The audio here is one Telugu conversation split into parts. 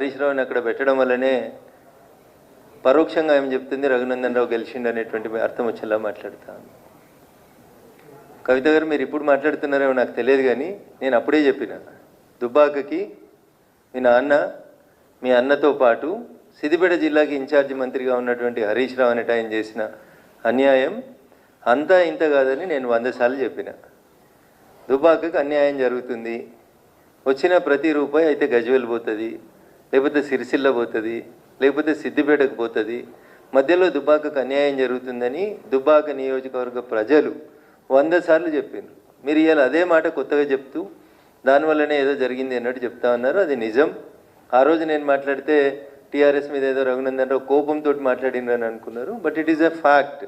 హరీష్ రావుని అక్కడ పెట్టడం వల్లనే పరోక్షంగా ఏం చెప్తుంది రఘునందన్ రావు గెలిచిండు అనేటువంటి అర్థం వచ్చేలా మాట్లాడతాను. కవిత గారు మీరు ఇప్పుడు మాట్లాడుతున్నారేమో నాకు తెలియదు, కానీ నేను అప్పుడే చెప్పిన దుబ్బాకకి మీ అన్నతో పాటు సిద్దిపేట జిల్లాకి ఇన్ఛార్జి మంత్రిగా ఉన్నటువంటి హరీష్ రావు అనేట ఆయన చేసిన అన్యాయం అంతా ఇంత కాదని నేను 100 సార్లు చెప్పిన. దుబ్బాకకి అన్యాయం జరుగుతుంది, వచ్చిన ప్రతి రూపాయి అయితే గజ్వేల్ పోతుంది, లేకపోతే సిరిసిల్ల పోతుంది, లేకపోతే సిద్దిపేటకు పోతుంది, మధ్యలో దుబ్బాకకు అన్యాయం జరుగుతుందని దుబ్బాక నియోజకవర్గ ప్రజలు 100 సార్లు చెప్పిండ్రు. మీరు ఇవాళ అదే మాట కొత్తగా చెప్తూ దానివల్లనే ఏదో జరిగింది అన్నట్టు చెప్తా ఉన్నారు. అది నిజం. ఆ రోజు నేను మాట్లాడితే టీఆర్ఎస్ మీద ఏదో రఘునందన్ రావు కోపంతో మాట్లాడిందని అనుకున్నారు. But it is a fact.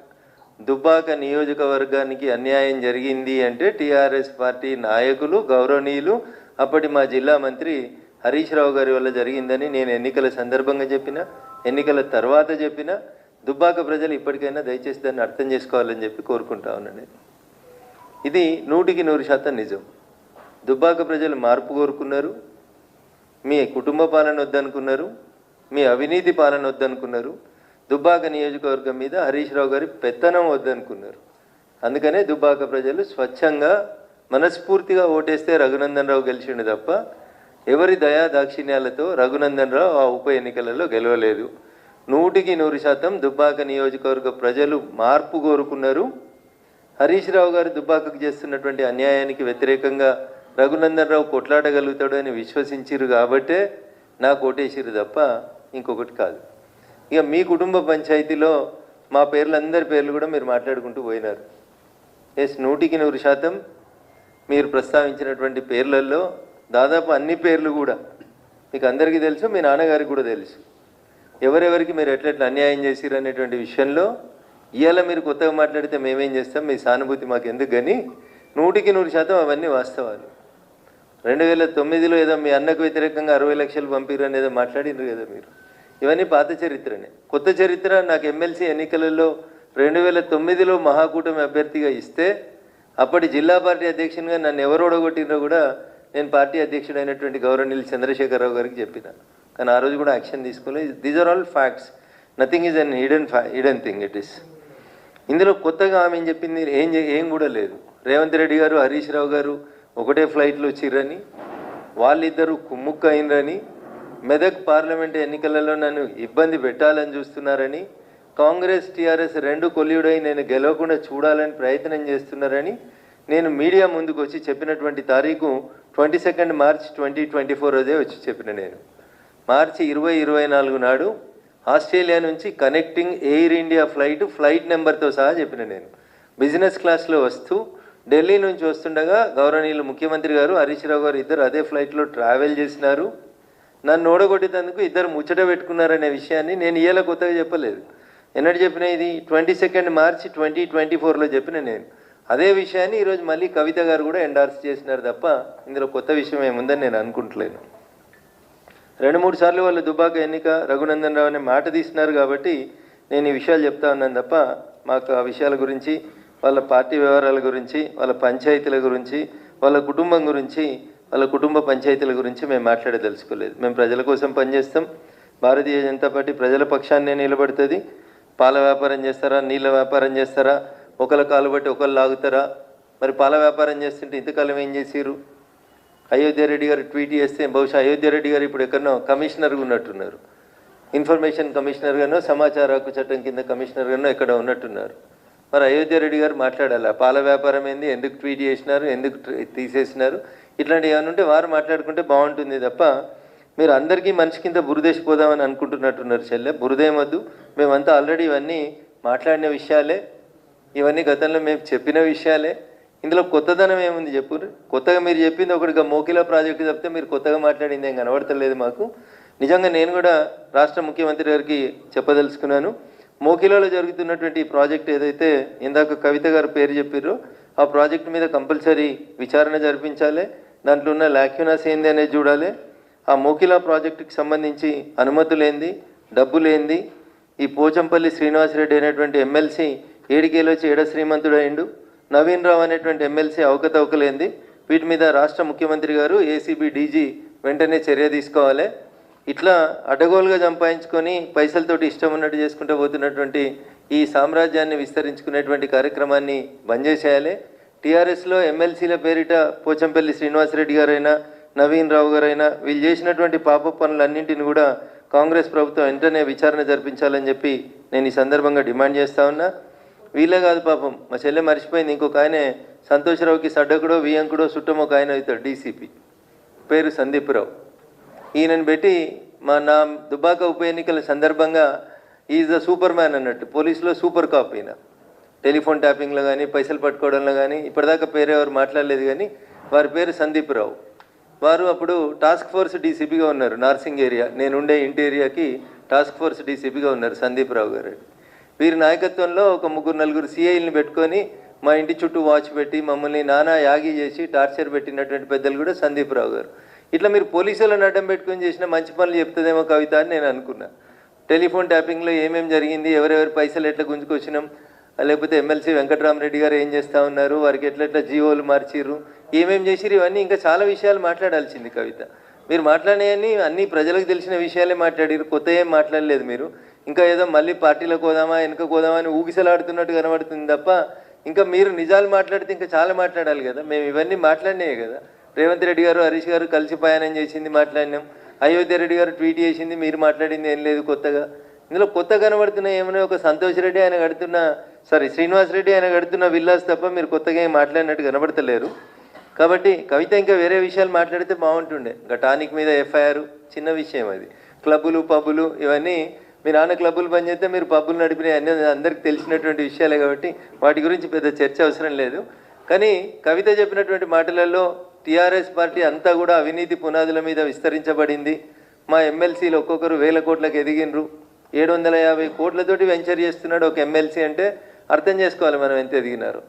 Dubbaka నియోజకవర్గానికి అన్యాయం జరిగింది అంటే టీఆర్ఎస్ పార్టీ నాయకులు గౌరవనీయులు అప్పటి మా జిల్లా మంత్రి హరీష్ రావు గారి వల్ల జరిగిందని నేను ఎన్నికల సందర్భంగా చెప్పిన, ఎన్నికల తర్వాత చెప్పిన. దుబ్బాక ప్రజలు ఇప్పటికైనా దయచేసి దాన్ని అర్థం చేసుకోవాలని చెప్పి కోరుకుంటా ఉన్నాను. ఇది 100% నిజం. దుబ్బాక ప్రజలు మార్పు కోరుకున్నారు. మీ కుటుంబ పాలన వద్దనుకున్నారు, మీ అవినీతి పాలన వద్దనుకున్నారు, దుబ్బాక నియోజకవర్గం మీద హరీష్ రావు గారి పెత్తనం వద్దనుకున్నారు. అందుకనే దుబ్బాక ప్రజలు స్వచ్ఛంగా మనస్ఫూర్తిగా ఓటేస్తే రఘునందన్ రావు గెలిచిండు తప్ప ఎవరి దయా దాక్షిణ్యాలతో రఘునందన్ రావు ఆ ఉప ఎన్నికలలో గెలవలేదు. 100% దుబ్బాక నియోజకవర్గ ప్రజలు మార్పు కోరుకున్నారు. హరీష్ రావు గారు దుబ్బాకకు చేస్తున్నటువంటి అన్యాయానికి వ్యతిరేకంగా రఘునందన్ రావు కొట్లాడగలుగుతాడు అని విశ్వసించారు కాబట్టే నాకు ఓటేసిరు తప్ప ఇంకొకటి కాదు. ఇక మీ కుటుంబ పంచాయతీలో మా అందరి పేర్లు కూడా మీరు మాట్లాడుకుంటూ పోయినారు. ఎస్, 100% మీరు ప్రస్తావించినటువంటి పేర్లలో దాదాపు అన్ని పేర్లు కూడా మీకు అందరికీ తెలుసు, మీ నాన్నగారికి కూడా తెలుసు. ఎవరెవరికి మీరు ఎట్లెట్లా అన్యాయం చేసిరు అనేటువంటి విషయంలో ఇవాళ మీరు కొత్తగా మాట్లాడితే మేమేం చేస్తాం, మీ సానుభూతి మాకు ఎందుకు, కానీ 100% అవన్నీ వాస్తవాలు. 2009లో ఏదో మీ అన్నకు వ్యతిరేకంగా 60 లక్షలు పంపిరు అని ఏదో మాట్లాడినారు కదా మీరు. ఇవన్నీ పాత చరిత్రనే. కొత్త చరిత్ర నాకు ఎమ్మెల్సీ ఎన్నికలలో 2009లో మహాకూటమి అభ్యర్థిగా ఇస్తే అప్పటి జిల్లా పార్టీ అధ్యక్షునిగా నన్ను ఎవరు ఓడగొట్టినో కూడా నేను పార్టీ అధ్యక్షుడైనటువంటి గౌరవనీయులు చంద్రశేఖరరావు గారికి చెప్పిన. కానీ ఆ రోజు కూడా యాక్షన్ తీసుకోలేదు. These are all facts. Nothing is an hidden thing. It is. ఇందులో కొత్తగా ఆమె చెప్పింది ఏం కూడా లేదు. రేవంత్ రెడ్డి గారు హరీష్ రావు గారు ఒకటే ఫ్లైట్లో వచ్చిర్రని, వాళ్ళిద్దరూ కుమ్ముక్క అయినరని, మెదక్ పార్లమెంట్ ఎన్నికలలో నన్ను ఇబ్బంది పెట్టాలని చూస్తున్నారని, కాంగ్రెస్ టీఆర్ఎస్ 2 కొల్లుడై నేను గెలవకుండా చూడాలని ప్రయత్నం చేస్తున్నారని నేను మీడియా ముందుకు వచ్చి చెప్పినటువంటి తారీఖు 22 మార్చ్ 2024 రోజే వచ్చి చెప్పిన. నేను మార్చి 2024 నాడు ఆస్ట్రేలియా నుంచి కనెక్టింగ్ ఎయిర్ ఇండియా ఫ్లైట్ నెంబర్తో సహా చెప్పిన. నేను బిజినెస్ క్లాస్లో వస్తూ ఢిల్లీ నుంచి వస్తుండగా గౌరవనీయులు ముఖ్యమంత్రి గారు హరీష్ రావు గారు ఇద్దరు అదే ఫ్లైట్లో ట్రావెల్ చేసినారు. నన్ను ఓడగొట్టేందుకు ఇద్దరు ముచ్చట పెట్టుకున్నారనే విషయాన్ని నేను ఇవాళ కొత్తగా చెప్పలేదు. ఎన్నటి చెప్పిన, ఇది 22 మార్చి 2024లో చెప్పిన. నేను అదే విషయాన్ని ఈరోజు మళ్ళీ కవిత గారు కూడా ఎండార్స్ చేసినారు తప్ప ఇందులో కొత్త విషయం ఏముందని నేను అనుకుంటలేను. 2-3 సార్లు వాళ్ళు దుబ్బాక ఎన్నిక రఘునందన్ రావు అనే మాట తీసినారు కాబట్టి నేను ఈ విషయాలు చెప్తా ఉన్నాను తప్ప మాకు ఆ విషయాల గురించి, వాళ్ళ పార్టీ వ్యవహారాల గురించి, వాళ్ళ పంచాయతీల గురించి, వాళ్ళ కుటుంబం గురించి, వాళ్ళ కుటుంబ పంచాయతీల గురించి మేము మాట్లాడదలుచుకోలేదు. మేము ప్రజల కోసం పనిచేస్తాం. భారతీయ జనతా పార్టీ ప్రజల పక్షాన్నే నిలబడుతుంది. పాల వ్యాపారం చేస్తారా, నీళ్ళ వ్యాపారం చేస్తారా, ఒకళ్ళ కాలు బట్టి ఒకళ్ళు లాగుతారా? మరి పాల వ్యాపారం చేస్తుంటే ఇంతకాలం ఏం చేసిరు? అయోధ్య రెడ్డి గారు ట్వీట్ చేస్తే బహుశా అయోధ్య రెడ్డి గారు ఇప్పుడు ఎక్కడనో కమిషనర్గా ఉన్నట్టున్నారు. ఇన్ఫర్మేషన్ కమిషనర్గానో సమాచార హక్కు చట్టం కింద కమిషనర్గానో ఎక్కడ ఉన్నట్టున్నారు. మరి అయోధ్య రెడ్డి గారు మాట్లాడాలి. పాల వ్యాపారం ఏంది, ఎందుకు ట్వీట్ చేసినారు, ఎందుకు తీసేసినారు, ఇట్లాంటివి ఏమైనా ఉంటే వారు మాట్లాడుకుంటే బాగుంటుంది తప్ప మీరు అందరికీ మనిషి కింద బురదేసిపోదామని అనుకుంటున్నట్టున్నారు. చెల్లె, బురదేమొద్దు. మేమంతా ఆల్రెడీ ఇవన్నీ మాట్లాడిన విషయాలే, ఇవన్నీ గతంలో మేము చెప్పిన విషయాలే. ఇందులో కొత్తదనం ఏముంది చెప్పు. కొత్తగా మీరు చెప్పింది ఒకటిగా మోకిలా ప్రాజెక్టు చెప్తే మీరు కొత్తగా మాట్లాడింది ఏం కనబడతలేదు మాకు. నిజంగా నేను కూడా రాష్ట్ర ముఖ్యమంత్రి గారికి చెప్పదలుచుకున్నాను. మోకిలాలో జరుగుతున్నటువంటి ప్రాజెక్ట్ ఏదైతే ఇందాక కవిత గారు పేరు చెప్పారో ఆ ప్రాజెక్టు మీద కంపల్సరీ విచారణ జరిపించాలి. దాంట్లో ఉన్న లాక్యూనాస్ ఏంది అనేది చూడాలి. ఆ మోకిలా ప్రాజెక్టుకి సంబంధించి అనుమతులేంది, డబ్బులేంది, ఈ పోచంపల్లి శ్రీనివాసరెడ్డి అనేటువంటి ఎమ్మెల్సీ ఏడికేలో వచ్చి ఏడ శ్రీమంతుడు అయిండు, నవీన్ రావు అనేటువంటి ఎమ్మెల్సీ అవకతవకలేంది, వీటి మీద రాష్ట్ర ముఖ్యమంత్రి గారు ఏసీబీ డీజీ వెంటనే చర్య తీసుకోవాలి. ఇట్లా అడ్డగోలుగా సంపాదించుకొని పైసలతోటి ఇష్టం ఉన్నట్టు చేసుకుంటూ పోతున్నటువంటి ఈ సామ్రాజ్యాన్ని విస్తరించుకునేటువంటి కార్యక్రమాన్ని బంద్ చేసేయాలి. టీఆర్ఎస్లో ఎమ్మెల్సీల పేరిట పోచంపల్లి శ్రీనివాసరెడ్డి గారైనా నవీన్ రావు గారైనా వీళ్ళు చేసినటువంటి పాప పనులన్నింటిని కూడా కాంగ్రెస్ ప్రభుత్వం వెంటనే విచారణ జరిపించాలని చెప్పి నేను ఈ సందర్భంగా డిమాండ్ చేస్తా ఉన్నా. వీళ్ళే కాదు పాపం, మా చెల్లె మర్చిపోయింది, ఇంకొక ఆయనే సంతోషరావుకి సడ్డకుడో వియంకుడో చుట్టమో ఒక ఆయన అవుతాడు, డీసీపీ పేరు సందీప్ రావు. ఈయనను పెట్టి నా దుబాక ఉప ఎన్నికల సందర్భంగా ఈజ్ ద సూపర్ మ్యాన్ అన్నట్టు, పోలీసులో సూపర్ కాప్ ఈయన. టెలిఫోన్ ట్యాపింగ్లో కానీ పైసలు పట్టుకోవడంలో కానీ ఇప్పటిదాకా పేరు ఎవరు మాట్లాడలేదు, కానీ వారి పేరు సందీప్ రావు. వారు అప్పుడు టాస్క్ ఫోర్స్ డీసీపీగా ఉన్నారు నార్సింగ్ ఏరియా, నేనుండే ఇంటి ఏరియాకి టాస్క్ ఫోర్స్ డీసీపీగా ఉన్నారు సందీప్ రావు గారు. వీరి నాయకత్వంలో ఒక 3-4 సిఐల్ని పెట్టుకొని మా ఇంటి చుట్టూ వాచ్ పెట్టి మమ్మల్ని నానా యాగి చేసి టార్చర్ పెట్టినటువంటి పెద్దలు కూడా సందీప్ రావు గారు. ఇట్లా మీరు పోలీసులను అడ్డం పెట్టుకొని చేసిన మంచి పనులు చెప్తుందేమో కవిత అని నేను అనుకున్నా. టెలిఫోన్ ట్యాపింగ్లో ఏమేమి జరిగింది, ఎవరెవరి పైసలు ఎట్లా గుంజుకొచ్చినాం, లేకపోతే ఎమ్మెల్సీ వెంకటరామరెడ్డి గారు ఏం చేస్తూ ఉన్నారు, వారికి ఎట్లా జీవోలు మార్చిర్రు, ఏమేమి చేసిరు, ఇవన్నీ ఇంకా చాలా విషయాలు మాట్లాడాల్సింది కవిత. మీరు మాట్లాడేవన్నీ అన్నీ ప్రజలకు తెలిసిన విషయాలే మాట్లాడారు, కొత్త ఏం మాట్లాడలేదు మీరు. ఇంకా ఏదో మళ్ళీ పార్టీలకు పోదామా వెనుక పోదామా అని ఊగిసలాడుతున్నట్టు కనబడుతుంది తప్ప ఇంకా మీరు నిజాలు మాట్లాడితే ఇంకా చాలా మాట్లాడాలి కదా. మేము ఇవన్నీ మాట్లాడినాయి కదా. రేవంత్ రెడ్డి గారు హరీష్ గారు కలిసి ప్రయాణం చేసింది మాట్లాడినాం, అయోధ్య రెడ్డి గారు ట్వీట్ చేసింది, మీరు మాట్లాడింది ఏం లేదు కొత్తగా. ఇందులో కొత్త కనబడుతున్న ఏమైనా ఒక సంతోష్ రెడ్డి ఆయన కడుతున్న శ్రీనివాస్ రెడ్డి ఆయన కడుతున్న విల్లాస్ తప్ప మీరు కొత్తగా ఏం మాట్లాడినట్టు కనబడతలేరు. కాబట్టి కవిత ఇంకా వేరే విషయాలు మాట్లాడితే బాగుంటుండే. ఇంకా టానిక్ మీద ఎఫ్ఐఆర్ చిన్న విషయం అది. క్లబ్బులు పబ్బులు ఇవన్నీ మీ నాన్న క్లబ్బులు బంద్ చేస్తే మీరు పబ్బులు నడిపినాయి అన్నీ అందరికీ తెలిసినటువంటి విషయాలే కాబట్టి వాటి గురించి పెద్ద చర్చ అవసరం లేదు. కానీ కవిత చెప్పినటువంటి మాటలలో టీఆర్ఎస్ పార్టీ అంతా కూడా అవినీతి పునాదుల మీద విస్తరించబడింది. మా ఎమ్మెల్సీలు ఒక్కొక్కరు 1000 కోట్లకు ఎదిగినరు, 750 కోట్లతోటి వెంచర్ చేస్తున్నాడు ఒక ఎమ్మెల్సీ అంటే అర్థం చేసుకోవాలి మనం ఎంత ఎదిగినారు.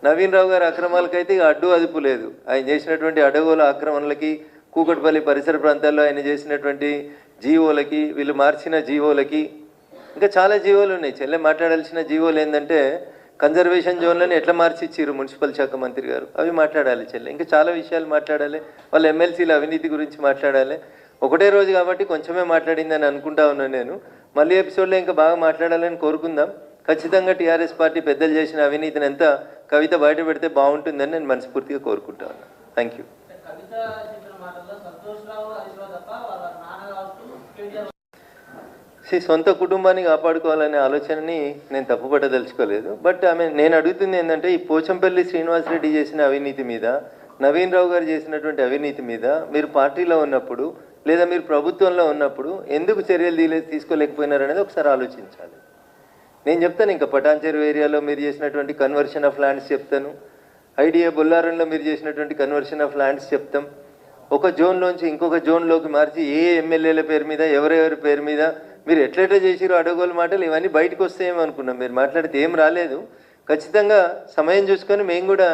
నవీన్ రావు గారి అక్రమాలకైతే ఇక అడ్డు అదుపు లేదు. ఆయన చేసినటువంటి అడగోల ఆక్రమణలకి, కూకట్పల్లి పరిసర ప్రాంతాల్లో ఆయన చేసినటువంటి జీవోలకి, వీళ్ళు మార్చిన జీవోలకి, ఇంకా చాలా జీవోలు ఉన్నాయి. చెల్లె మాట్లాడాల్సిన జీవోలు ఏంటంటే కన్జర్వేషన్ జోన్లను ఎట్లా మార్చిచ్చిర్రు మున్సిపల్ శాఖ మంత్రి గారు, అవి మాట్లాడాలి చెల్లె. ఇంకా చాలా విషయాలు మాట్లాడాలి, వాళ్ళ ఎమ్మెల్సీల అవినీతి గురించి మాట్లాడాలి. ఒకటే రోజు కాబట్టి కొంచెమే మాట్లాడిందని అనుకుంటా ఉన్నాను నేను. మళ్ళీ ఎపిసోడ్లో ఇంకా బాగా మాట్లాడాలని కోరుకుందాం. ఖచ్చితంగా టీఆర్ఎస్ పార్టీ పెద్దలు చేసిన అవినీతిని ఎంత కవిత బయట పెడితే బాగుంటుందని నేను మనస్ఫూర్తిగా కోరుకుంటా ఉన్నాను. Thank you. సొంత కుటుంబాన్ని కాపాడుకోవాలనే ఆలోచనని నేను తప్పుపట్టదలుచుకోలేదు. బట్ నేను అడుగుతుంది ఏంటంటే ఈ పోచంపల్లి శ్రీనివాసరెడ్డి చేసిన అవినీతి మీద, నవీన్ రావు గారు చేసినటువంటి అవినీతి మీద మీరు పార్టీలో ఉన్నప్పుడు లేదా మీరు ప్రభుత్వంలో ఉన్నప్పుడు ఎందుకు చర్యలు తీసుకోలేకపోయినారనేది ఒకసారి ఆలోచించాలి. నేను చెప్తాను, ఇంకా పటాన్చెరు ఏరియాలో మీరు చేసినటువంటి కన్వర్షన్ ఆఫ్ ల్యాండ్స్ చెప్తాను, ఐడియా బొల్లారంలో మీరు చేసినటువంటి కన్వర్షన్ ఆఫ్ ల్యాండ్స్ చెప్తాం. ఒక జోన్లోంచి ఇంకొక జోన్లోకి మార్చి ఏ ఎమ్మెల్యేల పేరు మీద ఎవరెవరి పేరు మీద మీరు ఎట్లెట్లా చేసిరో అడగోలు మాటలు ఇవన్నీ బయటకు వస్తాయేమో అనుకున్నాం. మీరు మాట్లాడితే ఏం రాలేదు. ఖచ్చితంగా సమయం చూసుకొని మేము కూడా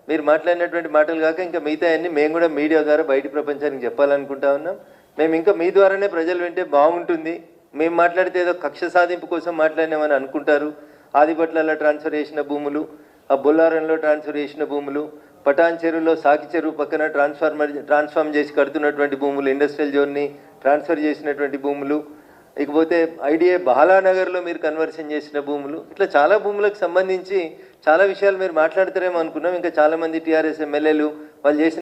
మీరు మాట్లాడినటువంటి మాటలు కాక ఇంకా మిగతా అన్నీ మేము కూడా మీడియా ద్వారా బయట ప్రపంచానికి చెప్పాలనుకుంటా ఉన్నాం. మేము ఇంకా మీ ద్వారానే ప్రజలు వింటే బాగుంటుంది. మేము మాట్లాడితే ఏదో కక్ష సాధింపు కోసం మాట్లాడినామని అనుకుంటారు. ఆదిపట్లలో ట్రాన్స్ఫర్ చేసిన భూములు, ఆ బొల్లారంలో ట్రాన్స్ఫర్ చేసిన భూములు, పటాన్ చెరువులో సాకి చెరువు పక్కన ట్రాన్స్ఫార్మ్ చేసి కడుతున్నటువంటి భూములు, ఇండస్ట్రియల్ జోన్ని ట్రాన్స్ఫర్ చేసినటువంటి భూములు, ఇకపోతే ఐడిఏ బాలానగర్లో మీరు కన్వర్షన్ చేసిన భూములు, ఇట్లా చాలా భూములకు సంబంధించి చాలా విషయాలు మీరు మాట్లాడతారేమో అనుకున్నాం. ఇంకా చాలామంది టీఆర్ఎస్ ఎమ్మెల్యేలు వాళ్ళు చేసిన